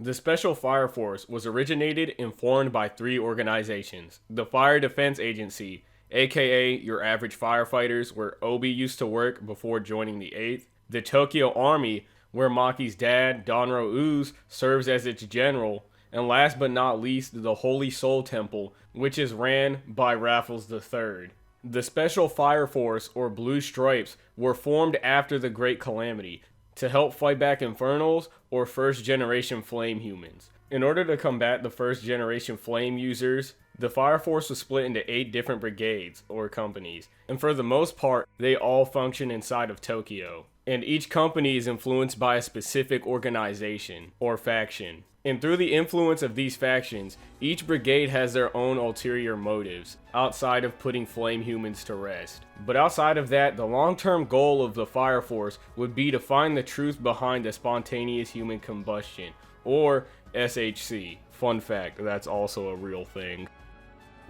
The Special Fire Force was originated and formed by three organizations. The Fire Defense Agency, aka your average firefighters, where Obi used to work before joining the 8th. The Tokyo Army, where Maki's dad, Donro Ooze, serves as its general. And last but not least, the Holy Soul Temple, which is ran by Raffles III. The Special Fire Force, or Blue Stripes, were formed after the Great Calamity to help fight back Infernals or first generation flame humans. In order to combat the first generation flame users, the Fire Force was split into 8 different brigades or companies, and for the most part, they all function inside of Tokyo. And each company is influenced by a specific organization or faction. And through the influence of these factions, each brigade has their own ulterior motives, outside of putting flame humans to rest. But outside of that, the long-term goal of the Fire Force would be to find the truth behind the spontaneous human combustion, or SHC. Fun fact, that's also a real thing.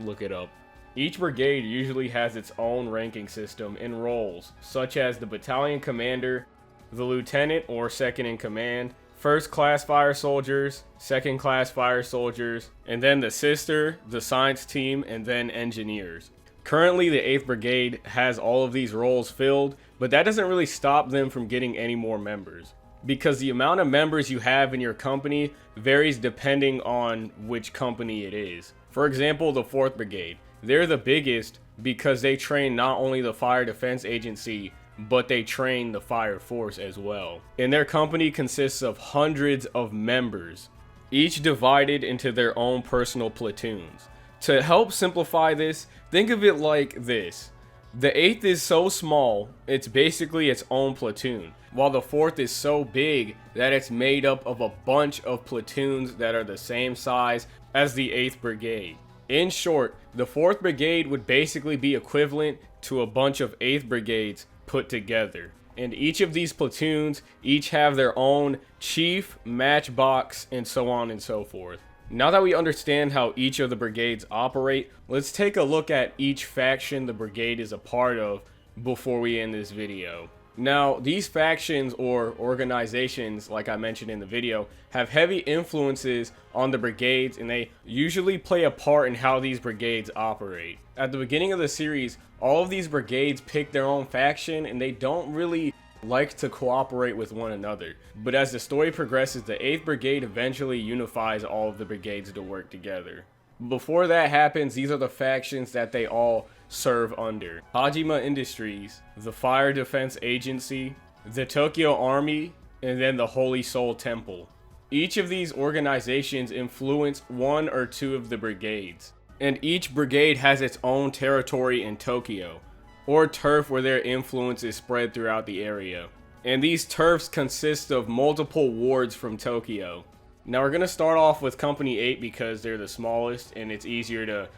Look it up. Each brigade usually has its own ranking system and roles, such as the battalion commander, the lieutenant or second in command, first class fire soldiers, second class fire soldiers, and then the sister, the science team, and then engineers. Currently, the 8th Brigade has all of these roles filled, but that doesn't really stop them from getting any more members, because the amount of members you have in your company varies depending on which company it is. For example, the 4th Brigade. They're the biggest because they train not only the Fire Defense Agency, but they train the Fire Force as well. And their company consists of hundreds of members, each divided into their own personal platoons. To help simplify this, think of it like this. The 8th is so small, it's basically its own platoon, while the 4th is so big that it's made up of a bunch of platoons that are the same size as the 8th Brigade. In short, the 4th Brigade would basically be equivalent to a bunch of 8th Brigades put together. And each of these platoons each have their own chief, matchbox, and so on and so forth. Now that we understand how each of the brigades operate, let's take a look at each faction the brigade is a part of before we end this video. Now, these factions or organizations, like I mentioned in the video, have heavy influences on the brigades, and they usually play a part in how these brigades operate. At the beginning of the series, all of these brigades pick their own faction, and they don't really like to cooperate with one another. But as the story progresses, the 8th Brigade eventually unifies all of the brigades to work together. Before that happens, these are the factions that they all serve under: Hajima Industries, the Fire Defense Agency, the Tokyo Army, and then the Holy Soul Temple. Each of these organizations influence one or two of the brigades, and each brigade has its own territory in Tokyo, or turf where their influence is spread throughout the area. And these turfs consist of multiple wards from Tokyo. Now we're going to start off with Company 8 because they're the smallest and it's easier to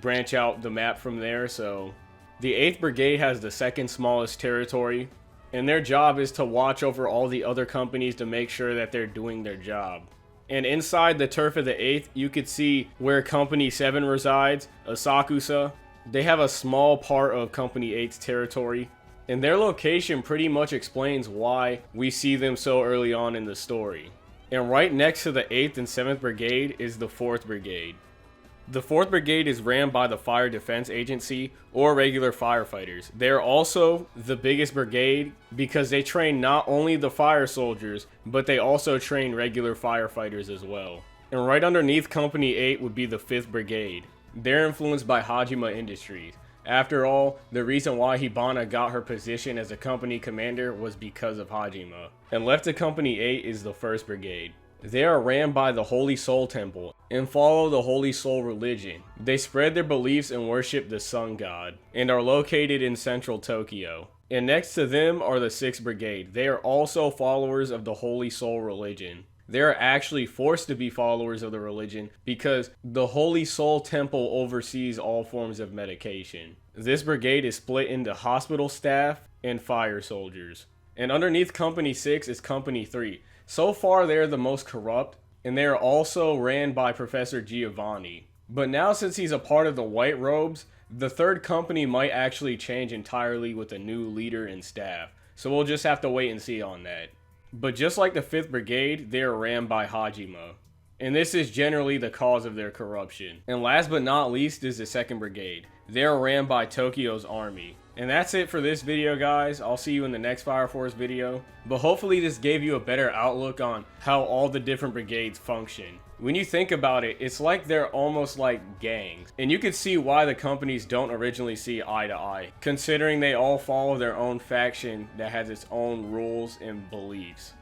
branch out the map from there. So the 8th Brigade has the second smallest territory, and their job is to watch over all the other companies to make sure that they're doing their job. And inside the turf of the 8th, you could see where Company 7 resides, Asakusa. They have a small part of Company 8's territory, and their location pretty much explains why we see them so early on in the story. And right next to the 8th and 7th Brigade is the 4th Brigade. The 4th Brigade is ran by the Fire Defense Agency, or regular firefighters. They are also the biggest brigade because they train not only the fire soldiers, but they also train regular firefighters as well. And right underneath Company 8 would be the 5th Brigade. They're influenced by Hajima Industries. After all, the reason why Hibana got her position as a company commander was because of Hajima. And left to Company 8 is the 1st Brigade. They are ran by the Holy Soul Temple and follow the Holy Soul religion. They spread their beliefs and worship the Sun God, and are located in central Tokyo. And next to them are the 6th Brigade. They are also followers of the Holy Soul religion. They are actually forced to be followers of the religion because the Holy Soul Temple oversees all forms of medication. This brigade is split into hospital staff and fire soldiers. And underneath Company 6 is Company 3. So far, they are the most corrupt, and they are also ran by Professor Giovanni. But now, since he's a part of the White Robes, the 3rd company might actually change entirely with a new leader and staff. So we'll just have to wait and see on that. But just like the 5th Brigade, they are ran by hajima. And this is generally the cause of their corruption. And last but not least is the 2nd Brigade. They are ran by Tokyo's army. And that's it for this video, guys. I'll see you in the next Fire Force video. But hopefully this gave you a better outlook on how all the different brigades function. When you think about it, it's like they're almost like gangs. And you can see why the companies don't originally see eye to eye, considering they all follow their own faction that has its own rules and beliefs.